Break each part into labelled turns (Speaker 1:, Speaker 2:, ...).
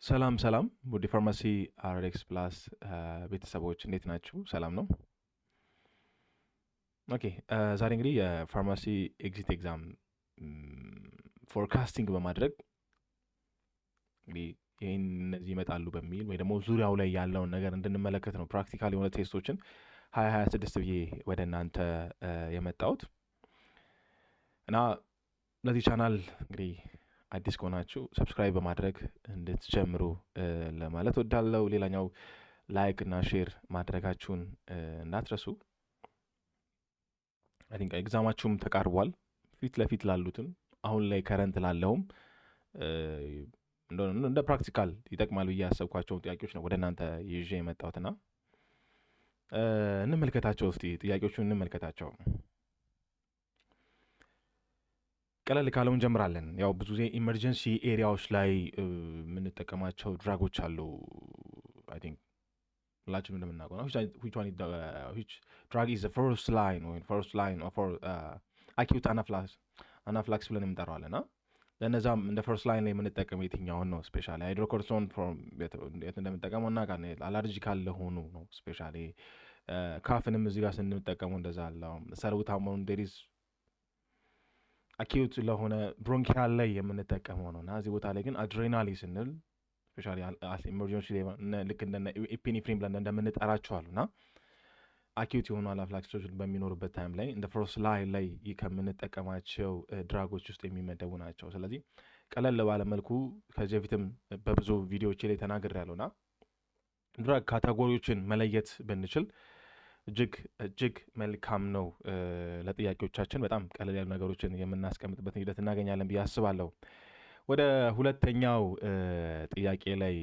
Speaker 1: ሰላም ሰላም ውድ ፋርማሲ አርኤክስ ፕላስ ቤተሰቦች እንዴት ናችሁ? ሰላም ነው። ኦኬ ዛሬ እንግዲህ የፋርማሲ ኤግዚት ኤግዛም ፎርካስቲንግ በማድረግ እንግዲህ ይህን እነዚህ ይመጣሉ በሚል ወይ ደግሞ ዙሪያው ላይ ያለውን ነገር እንድንመለከት ነው ፕራክቲካል የሆነ ቴስቶችን 2026 ብዬ ወደ እናንተ የመጣሁት እና ለዚህ ቻናል እንግዲህ አዲስ ከሆናችሁ ሰብስክራይብ በማድረግ እንድትጀምሩ ለማለት ወዳለው። ሌላኛው ላይክ እና ሼር ማድረጋችሁን እንዳትረሱ። አይ ቲንክ ኤግዛማችሁም ተቃርቧል። ፊት ለፊት ላሉትም አሁን ላይ ከረንት ላለውም እንደ ፕራክቲካል ይጠቅማል ብዬ ያሰብኳቸውን ጥያቄዎች ነው ወደ እናንተ ይዤ የመጣሁትና እንመልከታቸው። እስቲ ጥያቄዎቹን እንመልከታቸው። ቀለል ካለው እንጀምራለን። ያው ብዙ ጊዜ ኢመርጀንሲ ኤሪያዎች ላይ የምንጠቀማቸው ድራጎች አሉ። አይ ቲንክ ሁላችንም እንደምናውቀው ነው። which drug is the first line for acute anaphylaxis ብለን የምንጠራዋለን እና ለእነዛም እንደ ፈርስት ላይን ላይ የምንጠቀመው የትኛውን ነው? ስፔሻሊ ሃይድሮኮርቲሶን የት እንደምንጠቀመው እናውቃለን። አለርጂካል ለሆኑ ነው። ስፔሻሊ ካፍንም እዚህ ጋር ስንጠቀመው እንደዛ አለው። ሰልቡታሞን ዴሪዝ አኪዩት ለሆነ ብሮንኪያል ላይ የምንጠቀመው ነው እና እዚህ ቦታ ላይ ግን አድሬናሊ ስንል ስፔሻሊ ኢመርጀንሲ ልክ እንደ ኢፒኒፍሪን ብለን እንደምንጠራቸው አሉ እና አኪዩት የሆኑ አናፍላክሲሶች በሚኖሩበት ታይም ላይ እንደ ፈርስት ላይን ላይ ከምንጠቀማቸው ድራጎች ውስጥ የሚመደቡ ናቸው። ስለዚህ ቀለል ባለ መልኩ ከዚህ በፊትም በብዙ ቪዲዮዎች ላይ ተናግሬያለሁና ድራግ ካቴጎሪዎችን መለየት ብንችል እጅግ መልካም ነው። ለጥያቄዎቻችን በጣም ቀለል ያሉ ነገሮችን የምናስቀምጥበትን ሂደት እናገኛለን ብዬ አስባለሁ። ወደ ሁለተኛው ጥያቄ ላይ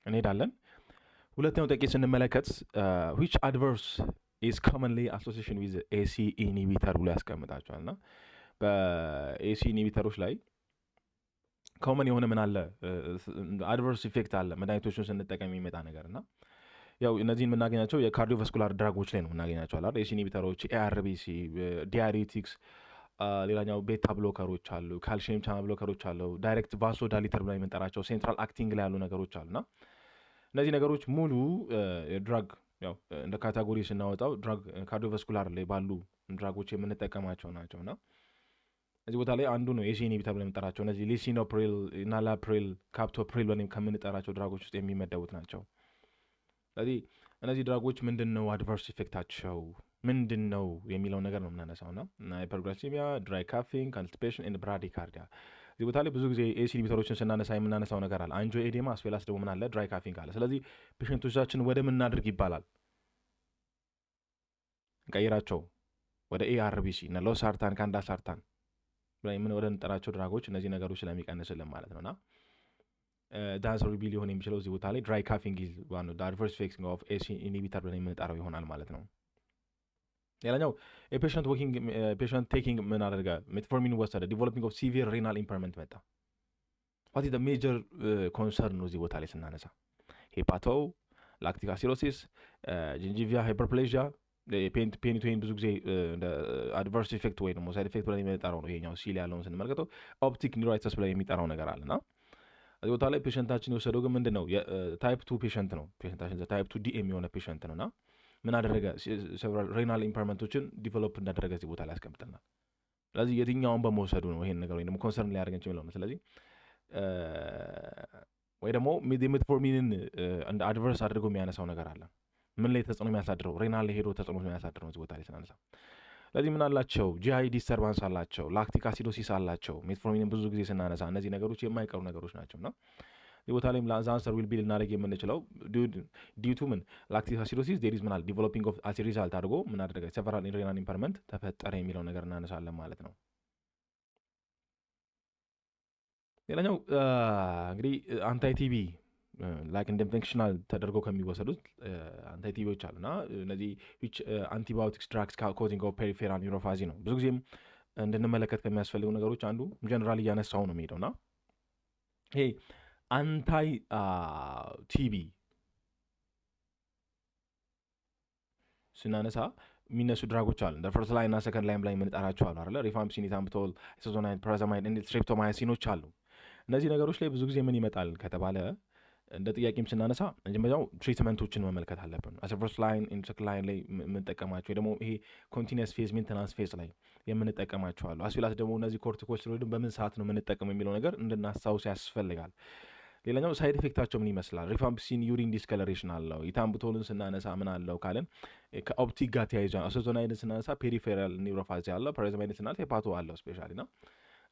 Speaker 1: እንሄዳለን። ሁለተኛው ጥያቄ ስንመለከት which adverse is commonly association with AC inhibitor ብሎ ያስቀምጣቸዋል እና በኤሲ ኢንሂቢተሮች ላይ ኮመን የሆነ ምን አለ አድቨርስ ኢፌክት አለ መድኃኒቶችን ስንጠቀም የሚመጣ ነገር እና ያው እነዚህን የምናገኛቸው የካርዲዮቫስኩላር ድራጎች ላይ ነው የምናገኛቸው አላ ኤሲ ኢንሂቢተሮች፣ ኤአርቢሲ፣ ዲያሪቲክስ፣ ሌላኛው ቤታ ብሎከሮች አሉ፣ ካልሽየም ቻናል ብሎከሮች አሉ፣ ዳይሬክት ቫሶ ዳሊተር ብለን የምንጠራቸው ሴንትራል አክቲንግ ላይ ያሉ ነገሮች አሉና እነዚህ ነገሮች ሙሉ ድራግ ያው እንደ ካቴጎሪ ስናወጣው ድራግ ካርዲዮቫስኩላር ላይ ባሉ ድራጎች የምንጠቀማቸው ናቸው እና እዚህ ቦታ ላይ አንዱ ነው ኤሲ ኢንሂቢተር ብለን የምንጠራቸው እነዚህ ሊሲኖፕሪል፣ ናላፕሪል፣ ካፕቶፕሪል ብለን ከምንጠራቸው ድራጎች ውስጥ የሚመደቡት ናቸው። ስለዚህ እነዚህ ድራጎች ምንድን ነው አድቨርስ ኢፌክታቸው ምንድን ነው የሚለው ነገር ነው የምናነሳው እና ሃይፐርግላይሲሚያ፣ ድራይ ካፊንግ፣ ኮንስቲፔሽን ኤንድ ብራዲካርዲያ። እዚህ ቦታ ላይ ብዙ ጊዜ ኤሲ ኢንሂቢተሮችን ስናነሳ የምናነሳው ነገር አለ። አንጆ ኤዴማ አስፌላስ ደግሞ ምን አለ? ድራይ ካፊንግ አለ። ስለዚህ ፔሽንቶቻችን ወደ ምናድርግ ይባላል እንቀይራቸው ወደ ኤአርቢሲ እና ሎሳርታን ካንዳሳርታን ምን ወደ እንጠራቸው ድራጎች እነዚህ ነገሮች ስለሚቀንስልን ማለት ነውና ዳንሰር ቢ ሊሆን የሚችለው እዚህ ቦታ ላይ ድራይ ካፊንግ ኢዝ ዋን ኦፍ ዘ አድቨርስ ኢፌክትስ ኦፍ ኤሲ ኢንሂቢተር ብለን የምንጠራው ይሆናል ማለት ነው። ሌላኛው ፔሽንት ቴኪንግ ምን አደረገ? ሜትፎርሚን ወሰደ፣ ዲቨሎፒንግ ኦፍ ሲቪር ሬናል ኢምፐርመንት መጣ። ዋት ኢዝ ዘ ሜጀር ኮንሰርን ነው እዚህ ቦታ ላይ ስናነሳ? ሄፓቶ፣ ላክቲክ አሲዶሲስ፣ ጂንጂቪያ ሃይፐርፕሌዥያ፣ ፔኒቶይን ብዙ ጊዜ እንደ አድቨርስ ኢፌክት ወይ ደግሞ ሳይድ ኢፌክት ብለን የሚጠራው ነው። ይሄኛው ሲል ያለውን ስንመለከተው ኦፕቲክ ኒውራይተስ ብለን የሚጠራው ነገር አለና እዚህ ቦታ ላይ ፔሽንታችን የወሰደው ግን ምንድን ነው? ታይፕ 2 ፔሽንት ነው። ፔሽንታችን ታይፕ 2 ዲኤም የሆነ ፔሽንት ነው እና ምን አደረገ? ሴቨራል ሬናል ኢምፐርመንቶችን ዲቨሎፕ እንዳደረገ እዚህ ቦታ ላይ ያስቀምጠናል። ስለዚህ የትኛውን በመውሰዱ ነው ይሄን ነገር ወይ ደግሞ ኮንሰርን ሊያደርገን የሚለው ነው። ስለዚህ ወይ ደግሞ ሜትፎርሚንን እንደ አድቨርስ አድርገው የሚያነሳው ነገር አለ። ምን ላይ ተጽዕኖ የሚያሳድረው? ሬናል ላይ ሄዶ ተጽዕኖ የሚያሳድረው እዚህ ቦታ ላይ ስናነሳ ስለዚህ ምን አላቸው? ጂአይ ዲስተርባንስ አላቸው፣ ላክቲክ አሲዶሲስ አላቸው። ሜትፎርሚንን ብዙ ጊዜ ስናነሳ እነዚህ ነገሮች የማይቀሩ ነገሮች ናቸው እና እዚህ ቦታ ላይም አንሰር ዊል ቢ ልናደርግ የምንችለው ዲዩቱ ምን ላክቲክ አሲዶሲስ ዴሪዝ ምናል ዲቨሎፒንግ ኦፍ አስ ሪዛልት አድርጎ ምን አደረገ? ሴቨራል ሬናል ኢምፐርመንት ተፈጠረ የሚለው ነገር እናነሳለን ማለት ነው። ሌላኛው እንግዲህ አንታይ ቲቢ ላይክ እንደ ኢንፌክሽናል ተደርገው ከሚወሰዱት አንታይ ቲቢዎች አሉና እነዚህ አንቲባዮቲክስ ድራግስ ኮዚንግ ኦፍ ፔሪፌራል ኒውሮፓዚ ነው። ብዙ ጊዜም እንድንመለከት ከሚያስፈልጉ ነገሮች አንዱ ጀነራል እያነሳው ነው የሚሄደውና ይሄ አንታይ ቲቢ ስናነሳ የሚነሱ ድራጎች አሉ። እንደ ፈርስት ላይን እና ሰከንድ ላይን ላይ የምንጠራቸው አሉ አይደለ? ሪፋምፒሲን፣ ኢታምፕቶል፣ አይሶዞናይድ፣ ፕራዛማይድ፣ ስትሬፕቶማያሲኖች አሉ። እነዚህ ነገሮች ላይ ብዙ ጊዜ ምን ይመጣል ከተባለ እንደ ጥያቄም ስናነሳ መጀመሪያው ትሪትመንቶችን መመልከት አለብን። ፈርስት ላይን ሰከንድ ላይን ላይ የምንጠቀማቸው ደግሞ ይሄ ኮንቲኒየስ ፌዝ ሜንተናንስ ፌዝ ላይ የምንጠቀማቸው አሉ። አስፊላስ ደግሞ እነዚህ ኮርቲኮስቴሮይድን በምን ሰዓት ነው የምንጠቀመው የሚለው ነገር እንድናስታውስ ያስፈልጋል። ሌላኛው ሳይድ ኢፌክታቸው ምን ይመስላል? ሪፋምፒሲን ዩሪን ዲስከለሬሽን አለው። ኢታምፕቶልን ስናነሳ ምን አለው ካለን ከኦፕቲክ ጋር ተያይዞ፣ አይሶዞናይድን ስናነሳ ፔሪፌራል ኒውሮፓቲ አለው። ፕራዛማይድን ስናነሳ ሄፓቶ አለው ስፔሻሊ ና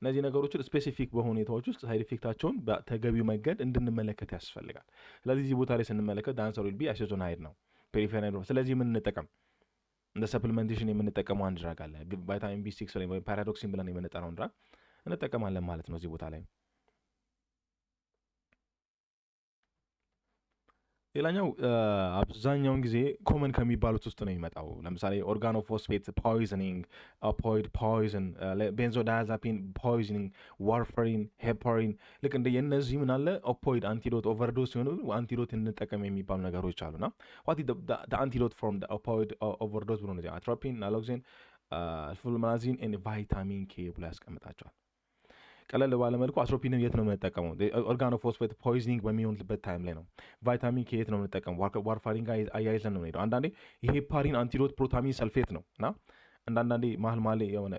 Speaker 1: እነዚህ ነገሮችን ስፔሲፊክ በሆኑ ሁኔታዎች ውስጥ ሳይድ ኢፌክታቸውን በተገቢው መንገድ እንድንመለከት ያስፈልጋል። ስለዚህ እዚህ ቦታ ላይ ስንመለከት ዳንሰር ዊል ቢ አይሶዞናይድ ነው ፔሪፌራል ኒውሮ። ስለዚህ ምን እንጠቀም? እንደ ሰፕሊሜንቴሽን የምንጠቀመው አንድ ድራግ አለ። ቫይታሚን ቢ6 ወይ ፓራዶክሲን ብለን የምንጠራውን ድራግ እንጠቀማለን ማለት ነው እዚህ ቦታ ላይ። ሌላኛው አብዛኛውን ጊዜ ኮመን ከሚባሉት ውስጥ ነው የሚመጣው። ለምሳሌ ኦርጋኖፎስፌት ፖይዝኒንግ፣ ኦፖይድ ፖይዝን፣ ቤንዞዳያዛፒን ፖይዝኒንግ፣ ዋርፈሪን፣ ሄፓሪን ልክ እንደ የነዚህ ምን አለ ኦፖይድ አንቲዶት ኦቨርዶስ ሲሆኑ አንቲዶት እንጠቀም የሚባሉ ነገሮች አሉና ዋት አንቲዶት ፍሮም ኦፖይድ ኦቨርዶስ ብሎ ነው አትሮፒን፣ ናሎክሲን፣ ፍሉማዚን ኤንድ ቫይታሚን ኬ ብሎ ያስቀምጣቸዋል። ቀለል ባለ መልኩ አትሮፒንን የት ነው የምንጠቀመው? ኦርጋኖፎስፌት ፖይዝኒንግ በሚሆንበት ታይም ላይ ነው። ቫይታሚን ኬ የት ነው የምንጠቀመው? ዋርፋሪን ጋር አያይዘን ነው የምንሄደው። አንዳንዴ የሄፓሪን አንቲዶት ፕሮታሚን ሰልፌት ነው እና አንዳንዴ መሀል የሆነ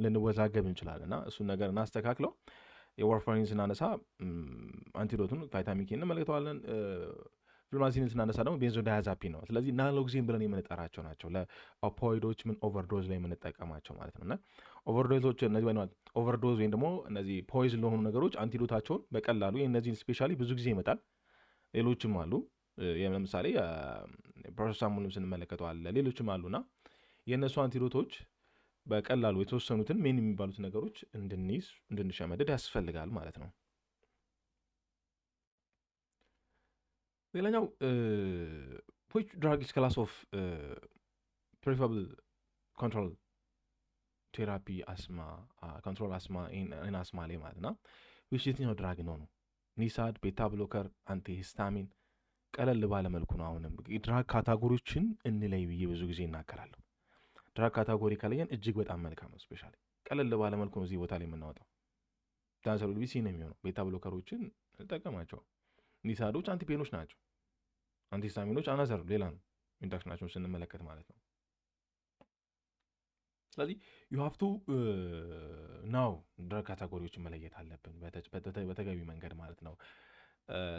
Speaker 1: ልንወዛገብ እንችላለን እና እሱን ነገር እናስተካክለው። የዋርፋሪን ስናነሳ አንቲዶቱን ቫይታሚን ኬ እንመለከተዋለን። ፍሉማዚንን ስናነሳ ደግሞ ቤንዞዳያዛፒን ነው። ስለዚህ ናሎክሲን ብለን የምንጠራቸው ናቸው ለኦፖይዶች ምን ኦቨርዶዝ ላይ የምንጠቀማቸው ማለት ነው እና ኦቨርዶዞች እነዚህ ኦቨርዶዝ ወይም ደግሞ እነዚህ ፖይዝን ለሆኑ ነገሮች አንቲዶታቸውን በቀላሉ እነዚህን ስፔሻሊ ብዙ ጊዜ ይመጣል። ሌሎችም አሉ። ለምሳሌ ፓራሲታሞልም ስንመለከተው አለ። ሌሎችም አሉና የእነሱ አንቲዶቶች በቀላሉ የተወሰኑትን ሜን የሚባሉት ነገሮች እንድንይዝ እንድንሸመደድ ያስፈልጋል ማለት ነው። ሌላኛው which drug is class of preferable control ቴራፒ አስማ ኮንትሮል አስማ ኢን አስማ ላይ ማለት ነው። which የትኛው ድራግ ነው? ኒሳድ፣ ቤታ ብሎከር፣ አንቲ ሂስታሚን ቀለል ባለ መልኩ ነው። አሁንም ድራግ ካታጎሪዎችን እንለይ ብዬ ብዙ ጊዜ እናገራለሁ። ድራግ ካታጎሪ ከለየን እጅግ በጣም መልካም ነው። ስፔሻሊ ቀለል ባለ መልኩ ነው እዚህ ቦታ ላይ የምናወጣው። ዳንሰሩ ቢሲ ነው የሚሆነው። ቤታ ብሎከሮችን እንጠቀማቸው። ኒሳዶች አንቲፔኖች ናቸው። አንቲሂስታሚኖች አናዘር ሌላ ነው ኢንዳክሽናቸውን ስንመለከት ማለት ነው። ስለዚህ ዩ ሃቭ ቱ ናው ድራግ ካታጎሪዎችን መለየት አለብን በተገቢ መንገድ ማለት ነው።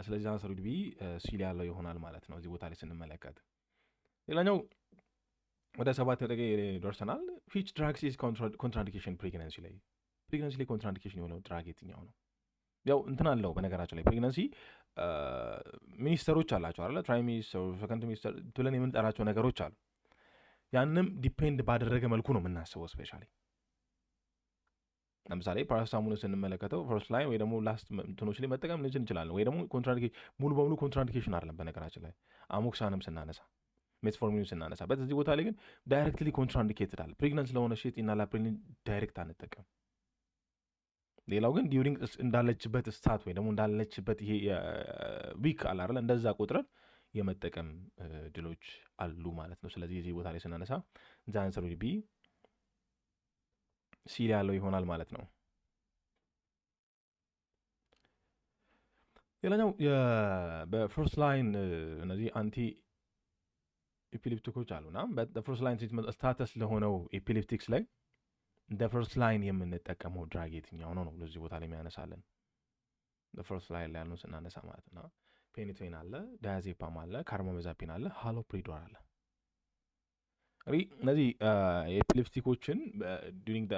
Speaker 1: ስለዚህ አንሰሩ ቢ ሲል ያለው ይሆናል ማለት ነው እዚህ ቦታ ላይ ስንመለከት። ሌላኛው ወደ 7 ነጥብ ደርሰናል። ዊች ድራግስ ኢዝ ኮንትራንዲኬሽን ፕሬግናንሲ ላይ ኮንትራንዲኬሽን የሆነው ድራግ የትኛው ነው? ያው እንትን አለው በነገራችን ላይ ፕሬግናንሲ ሚኒስተሮች አላቸው አይደለ? ፕራይም ሚኒስተር፣ ሰከንድ ሚኒስተር ብለን የምንጠራቸው ነገሮች አሉ። ያንም ዲፔንድ ባደረገ መልኩ ነው የምናስበው። ስፔሻሊ ለምሳሌ ፓራሲታሞልን ስንመለከተው ፈርስት ላይ ወይ ደግሞ ላስት እንትኖች ላይ መጠቀም እንችላለን፣ ወይ ደግሞ ሙሉ በሙሉ ኮንትራንዲኬሽን አይደለም። በነገራችን ላይ አሞክሳንም ስናነሳ ሜትፎርሚን ስናነሳ በዚህ ቦታ ላይ ግን ዳይሬክትሊ ኮንትራንዲኬትድ አለ። ፕሬግናንት ስለሆነ ሴት ኢናላፕሪልን ዳይሬክት አንጠቀም። ሌላው ግን ዲዩሪንግ እንዳለችበት ስታት ወይ ደግሞ እንዳለችበት ይሄ ዊክ አለ አይደል እንደዛ ቁጥረን የመጠቀም ድሎች አሉ ማለት ነው። ስለዚህ እዚህ ቦታ ላይ ስናነሳ ዘ አንሰር ዊል ቢ ሲል ያለው ይሆናል ማለት ነው። ሌላኛው በፈርስት ላይን እነዚህ አንቲ ኤፒሌፕቲኮች አሉና በፈርስት ላይን ትሪትመንት ስታተስ ለሆነው ኤፒሌፕቲክስ ላይ እንደ ፈርስት ላይን የምንጠቀመው ድራግ የትኛው ነው ነው ለዚህ ቦታ ላይ የሚያነሳለን። ፈርስት ላይን ላይ ያለውን ስናነሳ ማለት ነው ፔኒቶይን አለ፣ ዳያዜፓም አለ፣ ካርባማዛፒን አለ፣ ሃሎፕሪዶር አለ። እነዚህ ኤፒሌፕቲኮችን ዱሪንግ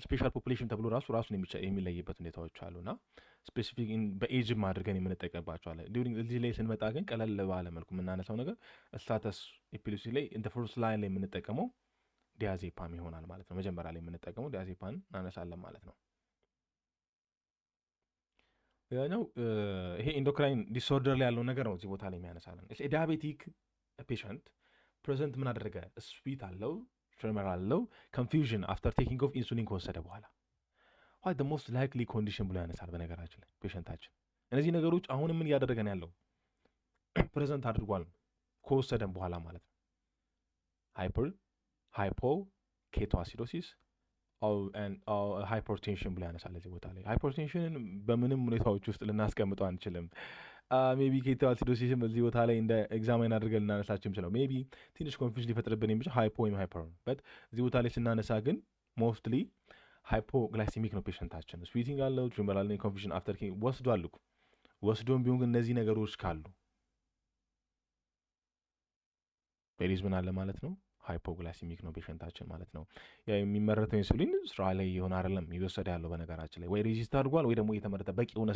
Speaker 1: ስፔሻል ፖፑሌሽን ተብሎ ራሱን የሚለይበት ሁኔታዎች አሉና ስፔሲፊክ በኤጅም አድርገን የምንጠቀምባቸው አለ። ዱሪንግ እዚህ ላይ ስንመጣ ግን ቀለል ባለ መልኩ የምናነሳው ነገር ስታተስ ኤፒሌፕሲ ላይ እንደ ፈርስት ላይን ላይ የምንጠቀመው ዲያዜፓም ይሆናል ማለት ነው። መጀመሪያ ላይ የምንጠቀመው ዲያዜፓን እናነሳለን ማለት ነው። ሌላኛው ይሄ ኢንዶክራይን ዲስኦርደር ላይ ያለው ነገር ነው እዚህ ቦታ ላይ የሚያነሳለን። ዲያቤቲክ ፔሸንት ፕሬዘንት ምን አደረገ? ስዊት አለው፣ ትሬመር አለው፣ ኮንፊውዥን አፍተር ቴኪንግ ኦፍ ኢንሱሊን ከወሰደ በኋላ ዋት ዘ ሞስት ላይክሊ ኮንዲሽን ብሎ ያነሳል። በነገራችን ላይ ፔሸንታችን እነዚህ ነገሮች አሁን ምን እያደረገን ያለው ፕሬዘንት አድርጓል ከወሰደን በኋላ ማለት ነው። ሃይፖ ኬቶ አሲዶሲስ ሃይፐርቴንሽን ብሎ ያነሳል እዚህ ቦታ ላይ። ሃይፐርቴንሽንን በምንም ሁኔታዎች ውስጥ ልናስቀምጠው አንችልም። ሜቢ ኬቶ አሲዶሲስም እዚህ ቦታ ላይ እንደ ኤግዛማይን አድርገን ልናነሳቸው የምችለው ሜቢ ትንሽ ኮንፊውዥን ሊፈጥርብን የሚችል ሃይፖ ወይም ሃይፐር ነው። በት እዚህ ቦታ ላይ ስናነሳ ግን ሞስትሊ ሃይፖግላይሲሚክ ነው ፔሸንታችን። ስዊቲንግ አለው፣ ትሪምበላል፣ ኮንፊውዥን አፍተር ኪንግ ወስዷል እኮ ወስዶም ቢሆን ግን እነዚህ ነገሮች ካሉ ፔሪዝ ምን አለ ማለት ነው ሃይፖግላይሲሚክ ነው ፔሸንታችን ማለት ነው። የሚመረተው ኢንሱሊን ስራ ላይ የሆነ አይደለም እየወሰደ ያለው በነገራችን ላይ ወይ ሬዚስት አድርጓል ወይ ደግሞ እየተመረተ በቂ የሆነ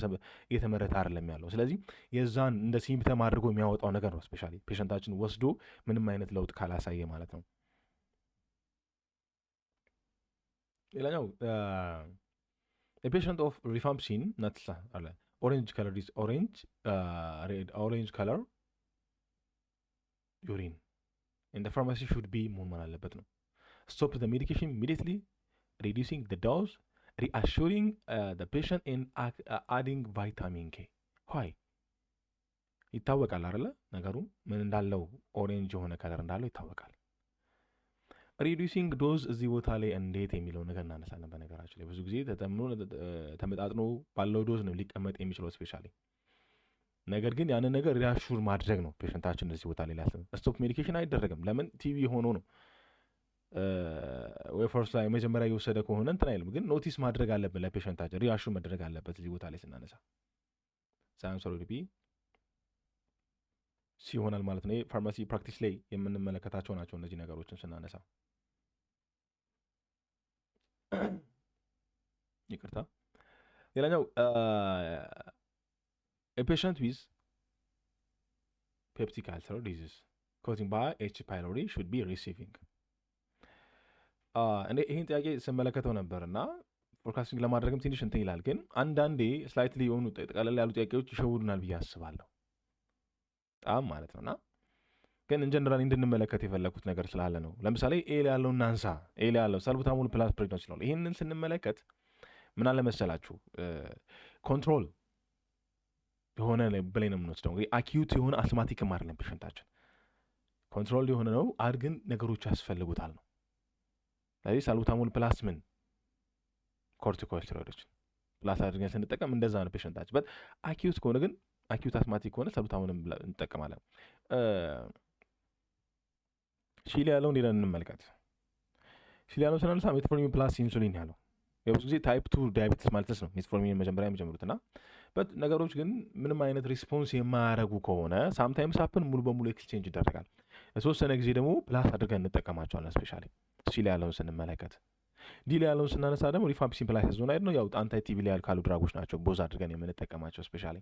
Speaker 1: እየተመረተ አይደለም ያለው። ስለዚህ የዛን እንደ ሲምፕተም አድርጎ የሚያወጣው ነገር ነው ስፔሻሊ ፔሸንታችን ወስዶ ምንም አይነት ለውጥ ካላሳየ ማለት ነው። ሌላኛው ፔሸንት ኦፍ ሪፋምፕሲን ነትሳ አለ ኦሬንጅ ከለር ዲስ ኦሬንጅ ከለር ዩሪን in the pharmacy should be መሆን አለበት ነው። stop the medication immediately, reducing the dose, reassuring the patient in adding vitamin K. why ይታወቃል አይደለ ነገሩ ምን እንዳለው ኦሬንጅ የሆነ ከለር እንዳለው ይታወቃል። ሪዲዩሲንግ ዶዝ እዚህ ቦታ ላይ እንዴት የሚለው ነገር እናነሳለን። በነገራችን ላይ ብዙ ጊዜ ተመጣጥኖ ባለው ዶዝ ነው ሊቀመጥ የሚችለው ስፔሻሊ። ነገር ግን ያንን ነገር ሪአሹር ማድረግ ነው ፔሸንታችን እዚህ ቦታ ላይ ሊያስብ። ስቶፕ ሜዲኬሽን አይደረግም። ለምን ቲቪ ሆኖ ነው ወይ ፈርስ ላይ መጀመሪያ እየወሰደ ከሆነ እንትን አይልም። ግን ኖቲስ ማድረግ አለብን ለፔሸንታችን ሪአሹር መደረግ አለበት እዚህ ቦታ ላይ ስናነሳ ሳይንስ ኦልሬዲ ሲሆናል ማለት ነው። ፋርማሲ ፕራክቲስ ላይ የምንመለከታቸው ናቸው እነዚህ ነገሮችን ስናነሳ። ይቅርታ። ሌላኛው a patient with peptic ulcer disease caused by H. pylori should be receiving ይህን ጥያቄ ስመለከተው ነበር እና ፎርካስቲንግ ለማድረግም ትንሽ እንትን ይላል። ግን አንዳንዴ ስላይትሊ የሆኑ ቀለል ያሉ ጥያቄዎች ይሸውዱናል ብዬ አስባለሁ በጣም ማለት ነው። እና ግን ኢንጀነራል እንድንመለከት የፈለኩት ነገር ስላለ ነው። ለምሳሌ ኤል ያለው እናንሳ። ኤል ያለው ሳልቡታሞል ፕላስ ፕሬግናንሲ ነው። ይህንን ስንመለከት ምን አለ መሰላችሁ ኮንትሮል የሆነ ብለን ነው የምንወስደው። እንግዲህ አኪዩት የሆነ አስማቲክ አይደለም ፔሸንታችን ኮንትሮል የሆነ ነው አድርገን ነገሮች ያስፈልጉታል ነው። ስለዚህ ሳልቡታሞል ፕላስ ምን ኮርቲኮስቴሮይዶች ፕላስ አድርገን ስንጠቀም እንደዛ ነው ፔሸንታችን። በት አኪዩት ከሆነ ግን አኪዩት አስማቲክ ከሆነ ሳልቡታሞልን እንጠቀማለን። ሺሊ ያለው እንዲለን እንመልከት። ሺሊ ያለው ስናነሳ ሜትፎርሚን ፕላስ ኢንሱሊን ያለው የብዙ ጊዜ ታይፕ 2 ዳያቤቲስ ማለትስ ነው ሜትፎርሚን መጀመሪያ የሚጀምሩትና በት ነገሮች ግን ምንም አይነት ሪስፖንስ የማያደርጉ ከሆነ ሳምታይምስ ሀፕን ሙሉ በሙሉ ኤክስቼንጅ ይደረጋል። ለተወሰነ ጊዜ ደግሞ ፕላስ አድርገን እንጠቀማቸዋለን። ስፔሻሊ ሲ ላይ ያለውን ስንመለከት ዲ ላይ ያለውን ስናነሳ ደግሞ ሪፋምፒሲን ፕላይሳዞናይድ ነው። ያው አንታይ ቲቪ ላይ ካሉ ድራጎች ናቸው ቦዝ አድርገን የምንጠቀማቸው ስፔሻሊ።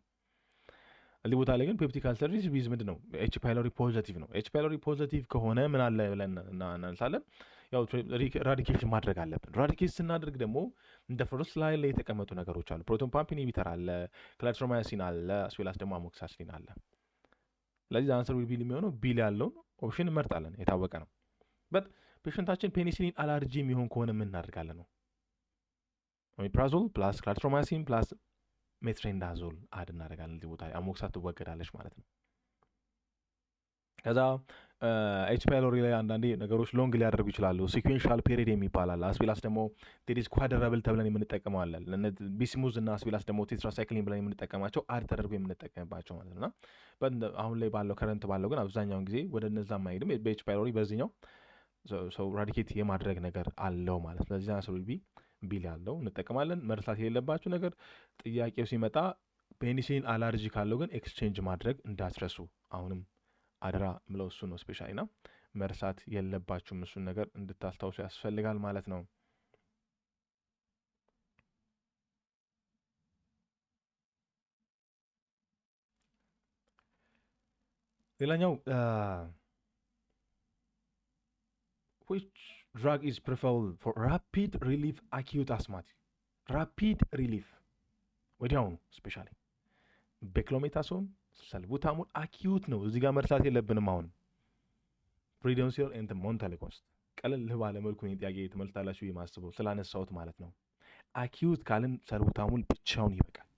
Speaker 1: እዚህ ቦታ ላይ ግን ፔፕቲክ አልሰር ዲዚዝ ምንድን ነው ኤች ፓይሎሪ ፖዚቲቭ ነው። ኤች ፓይሎሪ ፖዚቲቭ ከሆነ ምን አለ ብለን እናነሳለን። ያው ራዲኬሽን ማድረግ አለብን። ራዲኬሽን ስናደርግ ደግሞ እንደ ፈርስት ላይ የተቀመጡ ነገሮች አሉ። ፕሮቶን ፓምፕ ኢንሂቢተር አለ፣ ክላትሮማይሲን አለ፣ አስዌላስ ደግሞ አሞክሳሲሊን አለ። ስለዚህ አንሰር ዊል ቢ የሚሆነው ቢል ያለውን ኦፕሽን እንመርጣለን። የታወቀ ነው። በት ፔሽንታችን ፔኒሲሊን አላርጂ የሚሆን ከሆነ ምን እናደርጋለን ነው ኦሜፕራዞል ፕላስ ክላትሮማይሲን ፕላስ ሜትሬንዳዞል አድ እናደርጋለን። እዚህ ቦታ አሞክሳ ትወገዳለች ማለት ነው። ከዛ ኤች ፓይሎሪ ላይ አንዳንዴ ነገሮች ሎንግ ሊያደርጉ ይችላሉ። ሲኩዌንሻል ፔሪድ የሚባል አለ። አስዌላስ ደግሞ ቴዲስ ኳድራብል ተብለን የምንጠቀመው አለ። ቢስሙዝ እና አስዌላስ ደግሞ ቴትራሳይክሊን ብለን የምንጠቀማቸው አድ ተደርጎ የምንጠቀምባቸው ማለት ነው። አሁን ላይ ባለው ከረንት ባለው ግን አብዛኛውን ጊዜ ወደ እነዛ ማሄድም በኤች ፓይሎሪ በዚህኛው ሰው ራዲኬት የማድረግ ነገር አለው ማለት ነው። ስለዚህ አንሰር ዊል ቢ ቢል ያለው እንጠቀማለን። መርሳት የሌለባችሁ ነገር ጥያቄው ሲመጣ ፔኒሲሊን አላርጂ ካለው ግን ኤክስቼንጅ ማድረግ እንዳትረሱ። አሁንም አደራ ምለው እሱ ነው ስፔሻሊ ና መርሳት የለባችሁም። እሱን ነገር እንድታስታውሱ ያስፈልጋል ማለት ነው። ሌላኛው which drug is preferred for rapid relief acute asthmatic rapid relief ወዲያውኑ ስፔሻሊ ቤክሎሜታሶን ሳልቡታሞል አኪዩት ነው። እዚህ ጋር መርሳት የለብንም። አሁን ፕሪዶንሲል ኤንድ ሞንታሊኮስት ቀለል ባለ መልኩ ጥያቄ ትመልሳላችሁ የማስበው ስላነሳሁት ማለት ነው። አኪዩት ካልን ሳልቡታሞል ብቻውን ይበቃል።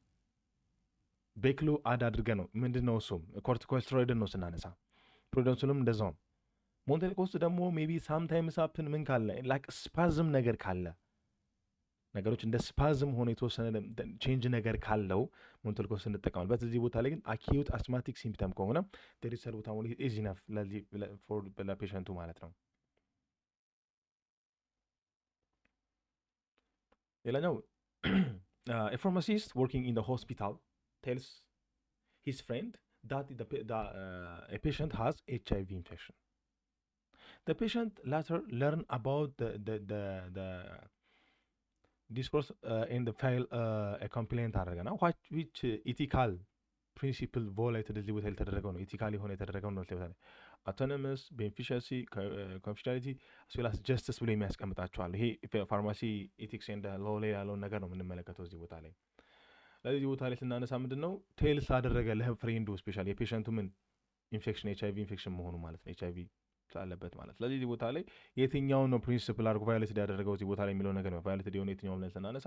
Speaker 1: ቤክሎ አድ አድርገ ነው ምንድነው እሱም ኮርቲኮስቴሮይድን ነው ስናነሳ። ፕሪዶንሲልም እንደዛው ሞንቴል ኮስት ደግሞ ሜቢ ሳምታይምስ ሀፕን ምን ካለ ላይክ ስፓዝም ነገር ካለ ነገሮች እንደ ስፓዝም ሆነ የተወሰነ ቼንጅ ነገር ካለው ሞንቴል ኮስት እንጠቀማለን። እዚህ ቦታ ላይ ግን አኪዩት አስማቲክ ሲምፕተም ከሆነ ቴሪሰልቡታሞል ኢዝ ኢነፍ ለፔሸንቱ ማለት ነው። ሌላኛው a pharmacist working in the hospital tells his friend that a patient has HIV infection. The patient later learn about the discourse in the file a complaint አደረገ ና which ethical principle violated እዚህ ቦታ የተደረገው ነው። ኢቲካል የሆነ የተደረገው ነው። ለምሳሌ አውቶኖመስ ቤኔፊሻሲ ኮንፊደንሻሊቲ አስዌላስ ጀስቲስ ብሎ የሚያስቀምጣቸዋል። ይሄ ፋርማሲ ኢቲክስ ኤንድ ሎው ላይ ያለውን ነገር ነው የምንመለከተው እዚህ ቦታ ላይ። ስለዚህ ቦታ ላይ ስናነሳ ምንድን ነው ቴልስ አደረገ ለፍሬንዱ ስፔሻሊ የፔሸንቱ ምን ኢንፌክሽን HIV ኢንፌክሽን መሆኑ ማለት ነው HIV ስላለበት ማለት። ስለዚህ እዚህ ቦታ ላይ የትኛውን ነው ፕሪንሲፕል አድርጎ ቫዮሌት ያደረገው እዚህ ቦታ ላይ የሚለው ነገር ነው። ቫዮሌት የሆነ የትኛው ብለን ስናነሳ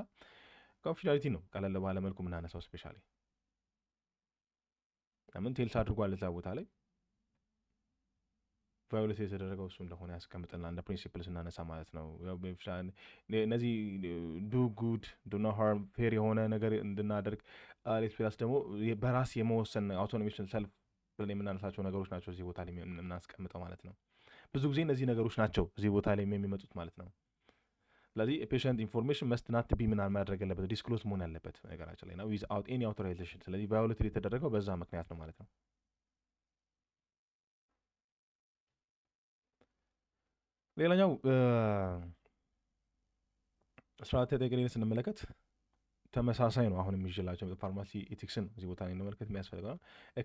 Speaker 1: ኮንፊደንሻሊቲ ነው ቀለል ባለ መልኩ የምናነሳው ስፔሻሊ ለምን ቴልስ አድርጓል እዛ ቦታ ላይ ቫዮሌት የተደረገው እሱ እንደሆነ ያስቀምጥልና እንደ ፕሪንሲፕል ስናነሳ ማለት ነው። እነዚህ ዱ ጉድ ዱ ኖ ሃርም ፌር የሆነ ነገር እንድናደርግ ሌስፔላስ ደግሞ በራስ የመወሰን አውቶኖሚሽን ሰልፍ ብለን የምናነሳቸው ነገሮች ናቸው እዚህ ቦታ ላይ የምናስቀምጠው ማለት ነው። ብዙ ጊዜ እነዚህ ነገሮች ናቸው እዚህ ቦታ ላይ የሚመጡት ማለት ነው። ስለዚህ ፔሸንት ኢንፎርሜሽን መስት ናት ቢ ምን ማድረግ ያለበት ዲስክሎዝ መሆን ያለበት ነገራችን ላይ ነው ዊዝአውት ኤኒ አውቶራይዜሽን። ስለዚህ ቫዮሌት የተደረገው በዛ ምክንያት ነው ማለት ነው። ሌላኛው ስትራቴጂ ስንመለከት ተመሳሳይ ነው። አሁን የሚችላቸው ፋርማሲ ኢቲክስን እዚህ ቦታ ላይ እንመለከት የሚያስፈልገው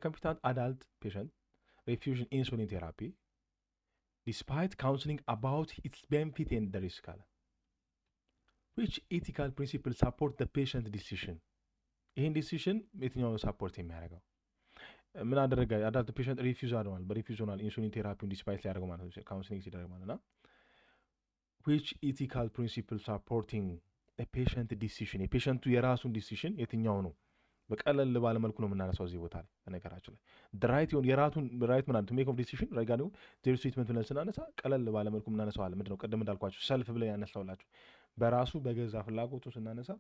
Speaker 1: ኮምፒታንት አዳልት ፔሸንት ሪፊውዥን ኢንሱሊን ቴራፒ ዲስፓይት ካውንስሊንግ አባውት ኢትስ ቤኔፊት ኤንድ ሪስክ አለ which ethical principle support the patient decision። ይህን ዲሲሽን የትኛው ሳፖርት የሚያደርገው ምን አደረገ? አዳልት ፔሸንት ሪፊውዝ አድርጓል። በሪፊውዝ ሆኗል ኢንሱሊን ቴራፒውን ዲስፓይት ሊያደርገው ማለት ነው ካውንስሊንግ ሲደረግ ማለት ነው። which ethical principle supporting a patient decision የፔሸንቱ የራሱን ዲሲሽን የትኛው ነው? በቀለል ባለ መልኩ ነው የምናነሳው እዚህ ቦታ ላይ በነገራችን ላይ ራይት ይሁን የራቱን ራይት ምን አለ ሜክ ኦፍ ዲሲሽን ራይጋኒው ዜሮ ስቴትመንት ብለን ስናነሳ ቀለል ባለ መልኩ የምናነሳው አለ። ምንድነው ቅድም እንዳልኳችሁ ሰልፍ ብለን ያነሳውላችሁ በራሱ በገዛ ፍላጎቱ ስናነሳ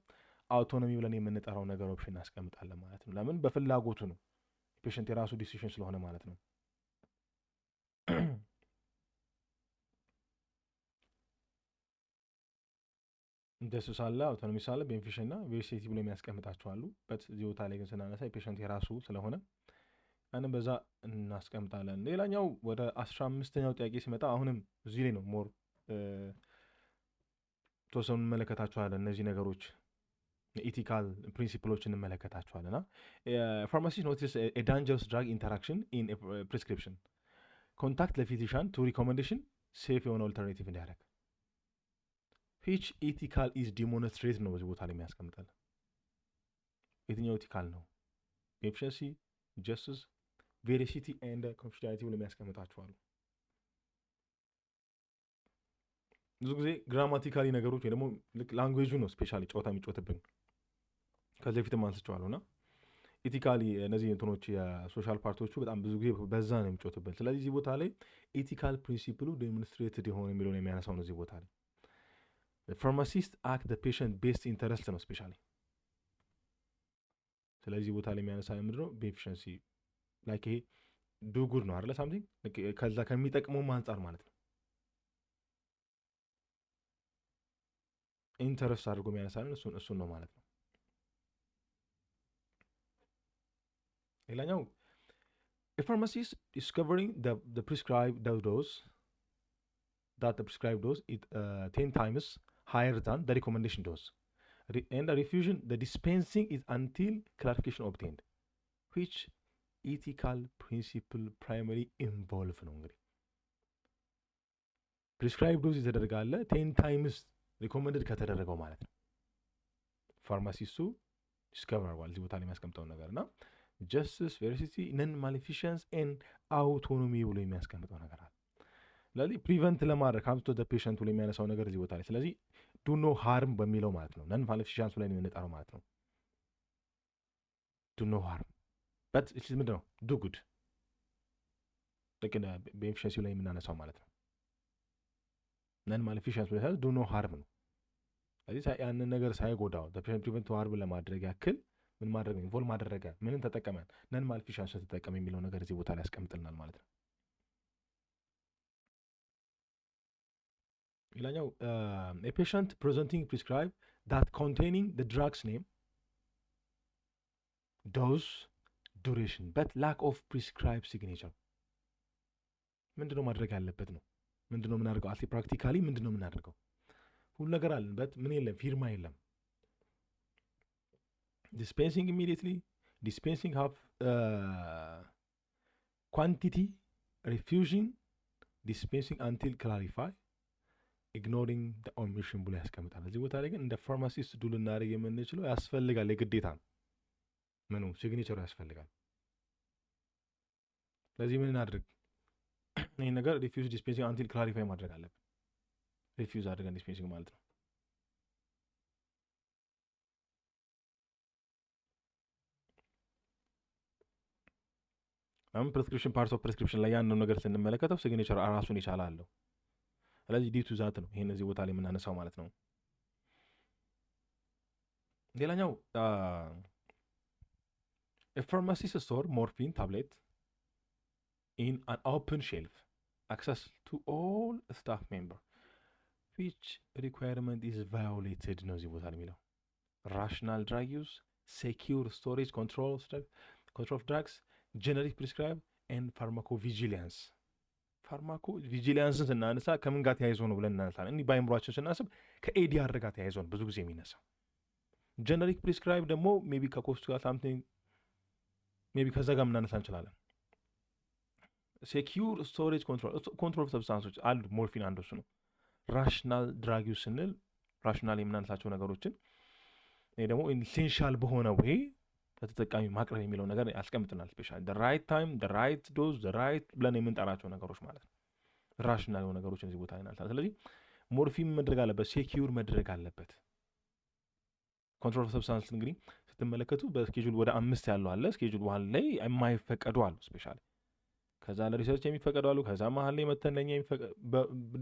Speaker 1: አውቶኖሚ ብለን የምንጠራው ነገር ኦፕሽን እናስቀምጣለን ማለት ነው። ለምን በፍላጎቱ ነው ፔሸንት የራሱ ዲሲሽን ስለሆነ ማለት ነው። እንደሱ ሳለ አውቶኖሚ ሳለ ቤኔፊሽን እና ቬሪሲቲ ብሎ የሚያስቀምጣቸው አሉ። በት እዚህ ቦታ ላይ ግን ስናነሳ የፔሸንት የራሱ ስለሆነ ያንን በዛ እናስቀምጣለን። ሌላኛው ወደ 15ኛው ጥያቄ ሲመጣ አሁንም እዚህ ላይ ነው ሞር ተወሰኑ እንመለከታቸዋለን። እነዚህ ነገሮች ኢቲካል ፕሪንሲፕሎች እንመለከታቸዋለን። ፋርማሲስት ኖቲስ ኤ ዳንጀረስ ድራግ ኢንተራክሽን ኢን ፕሪስክሪፕሽን ኮንታክት ለፊዚሻን ቱ ሪኮመንዴሽን ሴፍ የሆነ ኦልተርኔቲቭ እንዲያደርግ ዊች ኢቲካል ኢዝ ዲሞንስትሬት ነው በዚህ ቦታ ላይ የሚያስቀምጣል። የትኛው ኢቲካል ነው? ኤፊሽንሲ፣ ጀስቲስ፣ ቬሪሲቲ ኤንድ ኮንፊደንሻሊቲ ብሎ የሚያስቀምጣቸዋሉ። ብዙ ጊዜ ግራማቲካሊ ነገሮች ወይ ደግሞ ልክ ላንጉዌጁ ነው ስፔሻሊ ጨዋታ የሚጫወትብን ከዚህ በፊትም አንስቼዋለሁ እና ኢቲካሊ እነዚህ እንትኖች የሶሻል ፓርቲዎቹ በጣም ብዙ ጊዜ በዛ ነው የሚጫወትብን። ስለዚህ እዚህ ቦታ ላይ ኢቲካል ፕሪንሲፕሉ ዴሞንስትሬትድ የሆነ የሚለውን የሚያነሳው ነው እዚህ ቦታ ላይ ፋርማሲስት አክት ዘ ፔሸንት ቤስት ኢንተረስት ነው ስፔሻሊ። ስለዚህ ቦታ ላይ የሚያነሳ ምንድን ነው ቤኔፊሽንሲ ላይክ ይሄ ዱ ጉድ ነው አይደለ ሳምቲንግ ከዛ ከሚጠቅመውም አንጻር ማለት ነው ኢንተረስት አድርጎ የሚያነሳልን እሱን ነው ማለት ነው። ሌላኛው ፋርማሲስት ዲስከቨሪንግ the prescribed dose that the prescribed dose is 10 times higher than the recommendation dose and the refusion the dispensing is until clarification obtained which ethical principle primarily involve ነው እንግዲህ prescribed dose የተደረጋለ 10 times ሪኮመንድድ ከተደረገው ማለት ነው። ፋርማሲስቱ ዲስከቨር አድርጓል እዚህ ቦታ ላይ የሚያስቀምጠው ነገር እና ጀስቲስ ቬሪሲቲ ነን ማሊፊሽንስ ኤንድ አውቶኖሚ ብሎ የሚያስቀምጠው ነገር አለ። ስለዚህ ፕሪቨንት ለማድረግ ካምቶ ደ ፔሸንት ብሎ የሚያነሳው ነገር እዚህ ቦታ ላይ ስለዚህ ዱ ኖ ሃርም በሚለው ማለት ነው ነን ማሊፊሽንስ ላይ ነው የምንጠራው ማለት ነው። ዱ ኖ ሃርም በት እሺ ምንድን ነው ዱ ጉድ ልክ በኤፊሽንሲው ላይ የምናነሳው ማለት ነው። ነን ማሊፊሸንስ ብለህ ዱ ኖ ሃርም ነው። ስለዚህ ያንን ነገር ሳይጎዳው ፔሸንት ፕሪቨንት ሃርም ለማድረግ ያክል ምን ማድረግ ነው? ኢንቮልቭ ማድረገ ምንን ተጠቀመ? ነን ማሊፊሸንስ ተጠቀመ የሚለው ነገር እዚህ ቦታ ላይ ያስቀምጥልናል ማለት ነው። ሌላኛው a patient presenting prescribed that containing the drug's name, dose, duration but lack of prescribed signature ምንድነው ማድረግ ያለበት ነው? ምንድነው የምናደርገው? አት ፕራክቲካሊ ምንድነው የምናደርገው? ሁሉ ነገር አለን በት ምን የለም፣ ፊርማ የለም። dispensing immediately, dispensing half quantity, refusing, dispensing until clarify, ኢግኖሪንግ ደ ኦሚሽን ብሎ ያስቀምጣል። እዚህ ቦታ ላይ ግን እንደ ፋርማሲስት ዱ ልናደርግ የምንችለው ያስፈልጋል፣ የግዴታ ነው። ምኑ ሲግኔቸሩ ያስፈልጋል። ስለዚህ ምን እናድርግ? ይህን ነገር ሪፊውዝ ዲስፔንሲንግ አንቲል ክላሪፋይ ማድረግ አለብን። ሪፊውዝ አድርገን ዲስፔንሲንግ ማለት ነው። አሁን ፕሪስክሪፕሽን ፓርት ኦፍ ፕሪስክሪፕሽን ላይ ያንን ነገር ስንመለከተው ሲግኔቸር ራሱን ይቻላል አለው። ስለዚህ ዲቱ ዛት ነው ይሄን እዚህ ቦታ ላይ የምናነሳው ማለት ነው። ሌላኛው a pharmacist store morphine tablet in an open shelf, access to all staff member, which requirement is violated ነው እዚህ ቦታ ላይ የሚለው። rational drug use, secure storage, control of drugs, generic prescribe and pharmacovigilance ፋርማኮ ቪጂላንስን ስናነሳ ከምን ጋር ተያይዞ ነው ብለን እናነሳለን። እንዲህ በአይምሯችን ስናስብ ከኤዲአር ጋር ተያይዞ ነው ብዙ ጊዜ የሚነሳው። ጀነሪክ ፕሪስክራይብ ደግሞ ሜቢ ከኮስቱ ጋር ሳምቲንግ ሜቢ ከዛ ጋር ምናነሳ እንችላለን። ሴኪዩር ስቶሬጅ ኮንትሮል ኦፍ ሰብስታንሶች አሉ። ሞርፊን አንዱ እሱ ነው። ራሽናል ድራግ ዩዝ ስንል ራሽናል የምናነሳቸው ነገሮችን ይሄ ደግሞ ኢሴንሻል በሆነ ወይ ለተጠቃሚ ማቅረብ የሚለው ነገር ያስቀምጥናል። ስፔሻሊ ራይት ታይም፣ ራይት ዶዝ፣ ራይት ብለን የምንጠራቸው ነገሮች ማለት ነው። ራሽናል የሆኑ ነገሮችን እዚህ ቦታ ይናልታል። ስለዚህ ሞርፊን መድረግ አለበት፣ ሴኪዩር መድረግ አለበት። ኮንትሮል ኦፍ ሰብስታንስ እንግዲህ ስትመለከቱ በስኬጁል ወደ 5 ያለው አለ። ስኬጁል 1 ላይ የማይፈቀዱ አሉ ስፔሻሊ። ከዛ ለሪሰርች የሚፈቀዱ አሉ። ከዛ መሀል ላይ መተን ለኛ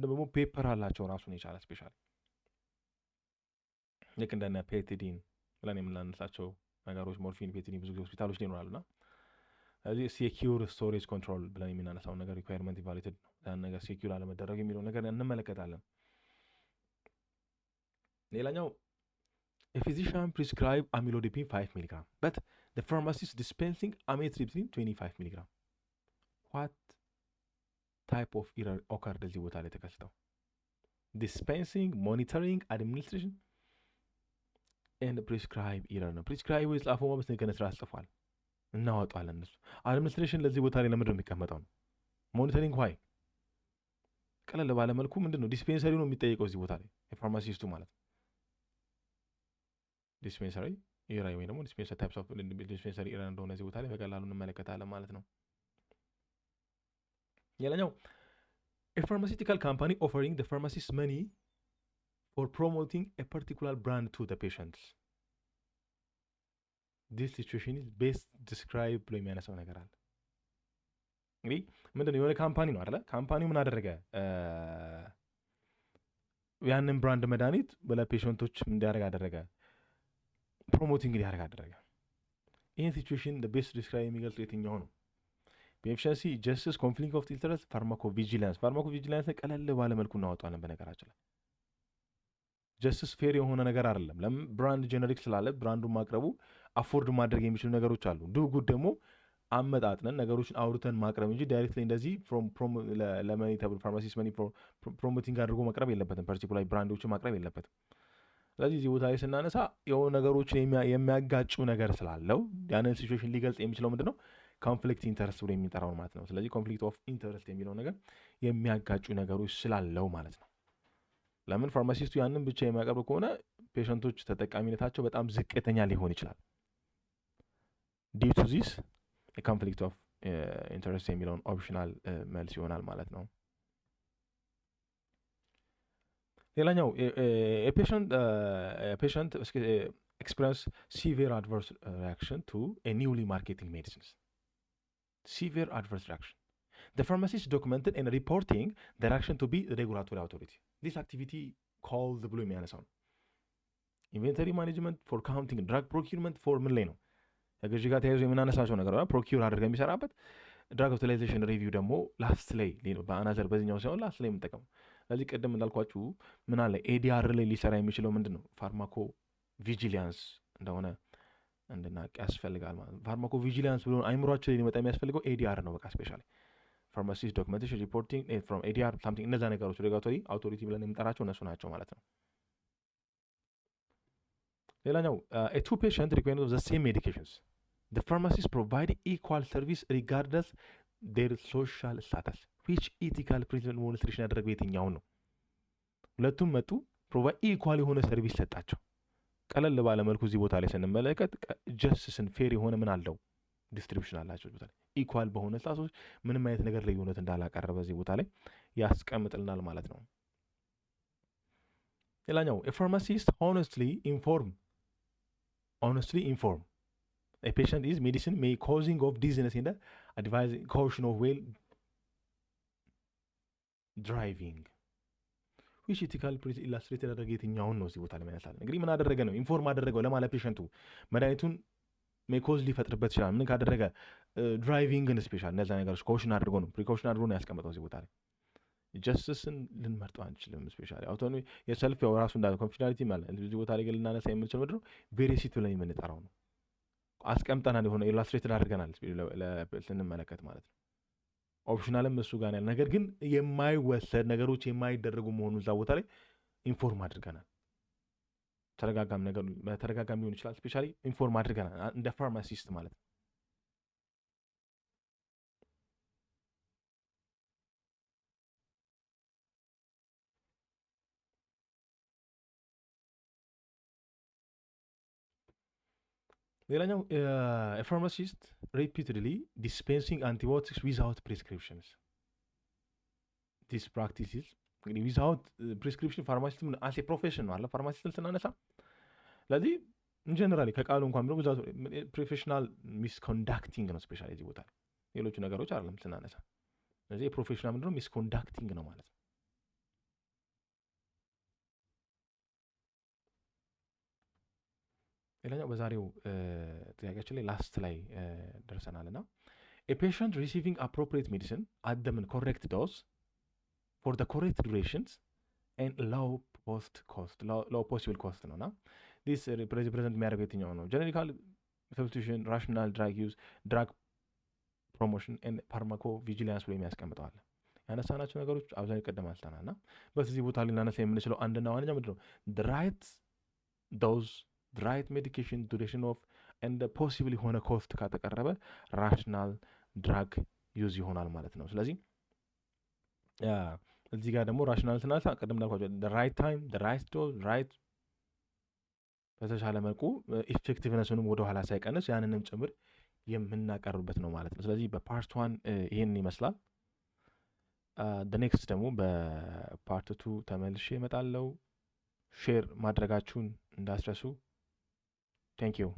Speaker 1: ደግሞ ፔፐር አላቸው ራሱን የቻለ ስፔሻሊ ልክ እንደነ ፔቲዲን ብለን የምናነሳቸው ነገሮች ሞርፊን፣ ፔቲዲን ብዙ ጊዜ ሆስፒታሎች ላይ ይኖራሉና ስለዚህ ሴኪዩር ስቶሬጅ ኮንትሮል ብለን የምናነሳው ነገር ሪኳየርመንት ኢቫሉዌትድ ነው። ያን ነገር ሴኪዩር አለመደረግ የሚለው ነገር እንመለከታለን። ሌላኛው a physician prescribe amlodipine 5 mg but the pharmacist dispensing amitriptyline 25 mg. what type of error occurred እዚህ ቦታ ላይ ተከስተው? dispensing, monitoring, administration and prescribe error ነው። prescribe የጻፈው ማለት ነው ከነስራ ጽፏል እናወጣለን እሱ። administration ለዚህ ቦታ ላይ ለምንድን ነው የሚቀመጠው ነው? monitoring why ቀለል ባለ መልኩ ምንድነው ዲስፔንሰሪው ነው የሚጠይቀው እዚህ ቦታ ላይ የፋርማሲስቱ ማለት ነው። ዲስፔንሰሪ ኤራ ወይ ደግሞ ዲስፔንሰር ታይፕስ ኦፍ ዲስፔንሰሪ ኤራ እንደሆነ እዚህ ቦታ ላይ በቀላሉ እንመለከታለን ማለት ነው። ሌላኛው a pharmaceutical company offering the pharmacist money for promoting a particular brand to the patients. this situation is best described ብሎ የሚያነሳው ነገር አለ። እንግዲህ ምንድነው የሆነ ካምፓኒ ነው አይደለ? ካምፓኒው ምን አደረገ? ያንን ብራንድ መድኃኒት ለፔሸንቶች እንዲያደርግ አደረገ፣ ፕሮሞቲንግ እንዲያደርግ አደረገ። ይህን ሲቹዌሽን ቤስት ዲስክራይብ የሚገልጽ የትኛው ነው? በኤፊሽንሲ፣ ጀስቲስ፣ ኮንፍሊክት ኦፍ ኢንተረስት፣ ፋርማኮቪጂላንስ። ፋርማኮቪጂላንስ ቀለል ባለ መልኩ እናወጣለን። በነገራችን ላይ ጀስቲስ ፌር የሆነ ነገር አይደለም። ለምን? ብራንድ ጀነሪክ ስላለ ብራንዱን ማቅረቡ አፎርድ ማድረግ የሚችሉ ነገሮች አሉ። ዱጉድ ደግሞ አመጣጥነን ነገሮችን አውርተን ማቅረብ እንጂ ዳይሬክትሊ እንደዚህ ለመኒ ተብሎ ፋርማሲስት መኒ ፕሮሞቲንግ አድርጎ ማቅረብ የለበትም። ፓርቲኩላር ብራንዶችን ማቅረብ የለበትም። ስለዚህ እዚህ ቦታ ላይ ስናነሳ የሆኑ ነገሮችን የሚያጋጩ ነገር ስላለው ያንን ሲቹዌሽን ሊገልጽ የሚችለው ምንድነው? ኮንፍሊክት ኢንተረስት ብሎ የሚጠራው ማለት ነው። ስለዚህ ኮንፍሊክት ኦፍ ኢንተረስት የሚለው ነገር የሚያጋጩ ነገሮች ስላለው ማለት ነው። ለምን? ፋርማሲስቱ ያንን ብቻ የሚያቀርብ ከሆነ ፔሸንቶች ተጠቃሚነታቸው በጣም ዝቅተኛ ሊሆን ይችላል። ዲው ቱ ዚስ ኮንፍሊክት ኦፍ ኢንተረስት የሚለውን ኦፕሽናል መልስ ይሆናል ማለት ነው። ሌላኛው patient experience severe adverse reaction to a newly marketing medicines. severe adverse reaction the pharmacist documented and reporting their action to be the regulatory authority. This activity called ብሎ የሚያነሳው ነው። ኢንቨንተሪ ማኔጅመንት ፎር ካውንቲንግ፣ ድራግ ፕሮኪርመንት ፎር ምን ላይ ነው ከግዢ ጋር ተያይዞ የምናነሳቸው ነገር ፕሮኪር አድርገን የሚሰራበት። ድራግ ዩቲላይዜሽን ሪቪው ደግሞ ላስት ላይ በአናዘር በዚህኛው ሳይሆን ላስት ላይ የምንጠቀመው። ስለዚህ ቅድም እንዳልኳችሁ ምን አለ ኤዲአር ላይ ሊሰራ የሚችለው ምንድን ነው ፋርማኮ ቪጂሊያንስ እንደሆነ እንድናቅ ያስፈልጋል ማለት ነው። ፋርማኮ ቪጂላንስ ብሎ አይምሯቸው ላይ ሊመጣ የሚያስፈልገው ኤዲአር ነው። በቃ ስፔሻሊ ፋርማሲስት ዶክመንቴሽን ሪፖርቲንግ ፍሮም ኤዲአር ሳምቲንግ እነዛ ነገሮች ሬጉላቶሪ አውቶሪቲ ብለን የምንጠራቸው እነሱ ናቸው ማለት ነው። ሌላኛው ቱ ፔሸንት ሪኳየርመንት ኦፍ ዘ ሴም ሜዲኬሽንስ ዘ ፋርማሲስት ፕሮቫይድ ኢኳል ሰርቪስ ሪጋርድለስ ዴር ሶሻል ስታተስ ዊች ኢቲካል ፕሪንሲፕል መሆን ሪስትሪክሽን ያደረገው የትኛውን ነው? ሁለቱም መጡ ፕሮቫይድ ኢኳል የሆነ ሰርቪስ ሰጣቸው። ቀለል ባለ መልኩ እዚህ ቦታ ላይ ስንመለከት ጀስቲስን ፌር የሆነ ምን አለው ዲስትሪቢዩሽን አላቸው። ቦታ ላይ ኢኳል በሆነ ስታቶች ምንም አይነት ነገር ልዩነት እንዳላቀረበ እዚህ ቦታ ላይ ያስቀምጥልናል ማለት ነው። ሌላኛው ፋርማሲስት honestly inform a patient is medicine may causing of dizziness in the advising caution of well driving which ethical principle illustrated አደረገ የትኛውን ነው እዚህ ቦታ ላይ ያነሳል። እንግዲህ ምን አደረገ ነው ኢንፎርም አደረገው ለማለት ፔሸንቱ መድኃኒቱን ሜኮዝ ሊፈጥርበት ይችላል። ምን ካደረገ ድራይቪንግን ስፔሻል እነዛ ነገሮች ኮሽን አድርጎ ነው ፕሪኮሽን አድርጎ ነው ያስቀመጠው እዚህ ቦታ ላይ። ጀስቲስን ልንመርጠው አንችልም። ስፔሻሊ አውቶኖሚ የሰልፍ ያው ራሱ እንዳለ ኮንፊደንሻሊቲ ማለት እዚህ ቦታ ላይ ግን ልናነሳ የምንችል ምንድን ነው ቬሪሲቲ ብለን የምንጠራው ነው። አስቀምጠናል የሆነ ኢላስትሬትድ አድርገናል ስንመለከት ማለት ነው። ኦፕሽናልም እሱ ጋር ያለ ነገር ግን የማይወሰድ ነገሮች የማይደረጉ መሆኑ እዛ ቦታ ላይ ኢንፎርም አድርገናል። በተደጋጋሚ ሊሆን ይችላል። ስፔሻሊ ኢንፎርም አድርገናል እንደ ፋርማሲስት ማለት ነው። ሌላኛው ፋርማሲስት ሪፒትድሊ ዲስፔንሲንግ አንቲባዮቲክስ ዊዛውት ፕሪስክሪፕሽንስ ዲስ ፕራክቲሲስ እንግዲህ ዊዛውት ፕሪስክሪፕሽን ፋርማሲስት አሴ ፕሮፌሽን ነው አለ ፋርማሲስትን ስናነሳ። ስለዚህ ኢንጀነራሊ ከቃሉ እንኳን ብሎ ዊዛውት ፕሮፌሽናል ሚስኮንዳክቲንግ ነው ስፔሻሊ እዚህ ቦታ ሌሎቹ ነገሮች አይደለም ስናነሳ። ስለዚህ የፕሮፌሽናል ምንድነው ሚስኮንዳክቲንግ ነው ማለት ነው። ሌላኛው በዛሬው ጥያቄያችን ላይ ላስት ላይ ደርሰናል እና a patient receiving appropriate medicine at the correct dose for the correct durations and low possible cost ነው እና this represent የሚያደርገው የትኛው ነው? ጀነሪካል substitution, rational drug use, drug promotion and pharmacovigilance ብሎ የሚያስቀምጠዋል። ያነሳናቸው ነገሮች አብዛኛው ቀደም አንስተናል እና በዚህ ቦታ ላይ ልናነሳ የምንችለው አንድና ዋነኛ ምንድነው the right dose, the right medication, duration of and possible የሆነ ኮስት ካተቀረበ ራሽናል ድራግ ዩዝ ይሆናል ማለት ነው። ስለዚህ እዚህ ጋር ደግሞ ራሽናል ስናነሳ ቀደም እንዳልኳቸው the right time, the right dose, right በተሻለ መልኩ ኢፌክቲቭነሱንም ወደ ኋላ ሳይቀንስ ያንንም ጭምር የምናቀርብበት ነው ማለት ነው። ስለዚህ በፓርት 1 ይሄን ይመስላል። ኔክስት ደግሞ በፓርት 2 ተመልሼ እመጣለሁ። ሼር ማድረጋችሁን እንዳትረሱ። ቴንክ ዩ